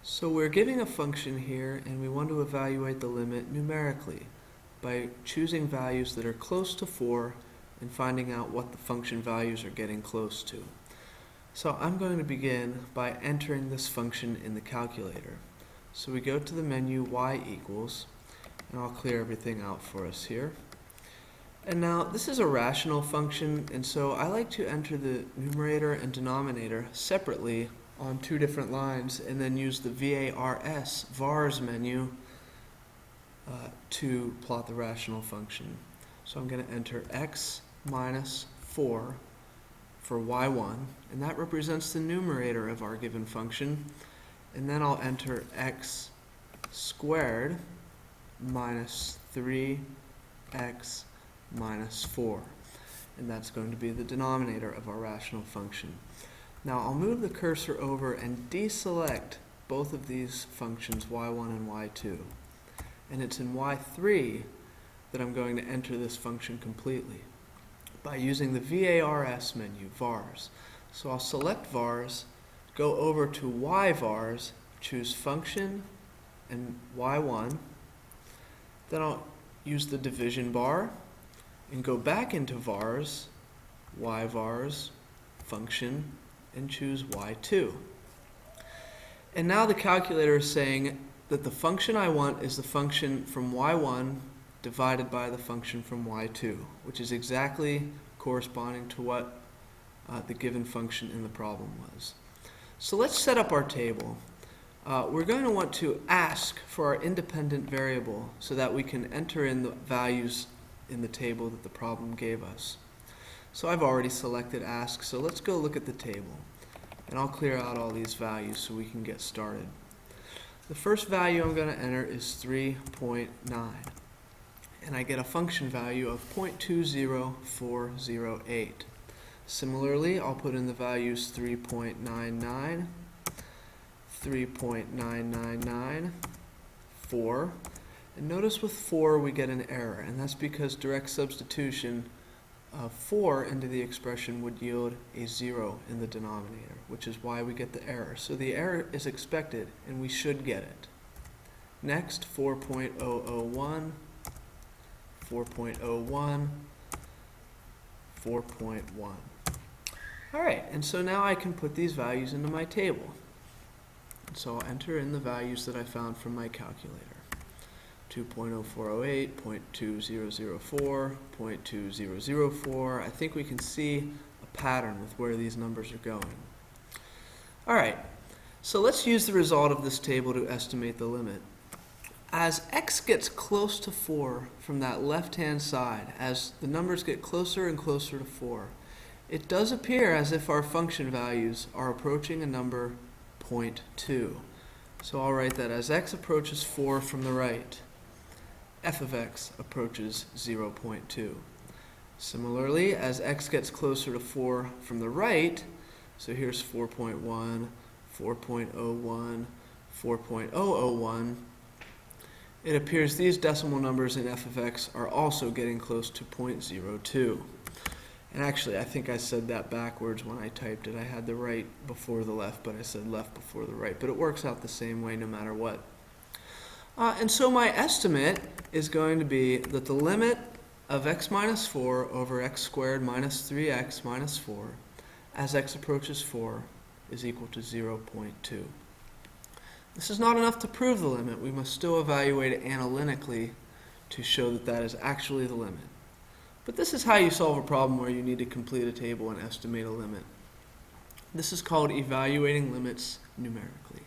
So we're giving a function here and we want to evaluate the limit numerically by choosing values that are close to 4 and finding out what the function values are getting close to. So I'm going to begin by entering this function in the calculator. So we go to the menu y equals, and I'll clear everything out for us here. And now this is a rational function, and so I like to enter the numerator and denominator separately on two different lines and then use the vars menu to plot the rational function. So I'm going to enter x minus 4 for y1, and that represents the numerator of our given function. And then I'll enter x squared minus 3x minus 4. And that's going to be the denominator of our rational function. Now I'll move the cursor over and deselect both of these functions, y1 and y2. And it's in y3 that I'm going to enter this function completely by using the vars menu, vars. So I'll select vars, go over to yvars, choose function and y1. Then I'll use the division bar and go back into vars, yvars, function, and choose y2. And now the calculator is saying that the function I want is the function from y1 divided by the function from y2, which is exactly corresponding to what the given function in the problem was. So let's set up our table. We're going to want to ask for our independent variable so that we can enter in the values in the table that the problem gave us. So I've already selected ask, so let's go look at the table. And I'll clear out all these values so we can get started. The first value I'm going to enter is 3.9. And I get a function value of 0.20408. Similarly, I'll put in the values 3.99, 3.999, 4. And notice with 4 we get an error, and that's because direct substitution of 4 into the expression would yield a 0 in the denominator, which is why we get the error. So the error is expected, and we should get it. Next, 4.001, 4.01, 4.1. All right, and so now I can put these values into my table. So I'll enter in the values that I found from my calculator. 2.0408, 0.2004, 0.2004. I think we can see a pattern with where these numbers are going. All right, so let's use the result of this table to estimate the limit. As x gets close to 4 from that left-hand side, as the numbers get closer and closer to 4, it does appear as if our function values are approaching a number 0.2. So I'll write that as x approaches 4 from the right, f of x approaches 0.2. Similarly, as x gets closer to 4 from the right, so here's 4.1, 4.01, 4.001, it appears these decimal numbers in f of x are also getting close to 0.02. And actually, I think I said that backwards when I typed it. I had the right before the left, but I said left before the right. But it works out the same way no matter what. And so my estimate is going to be that the limit of x minus 4 over x squared minus 3x minus 4 as x approaches 4 is equal to 0.2. This is not enough to prove the limit. We must still evaluate it analytically to show that that is actually the limit. But this is how you solve a problem where you need to complete a table and estimate a limit. This is called evaluating limits numerically.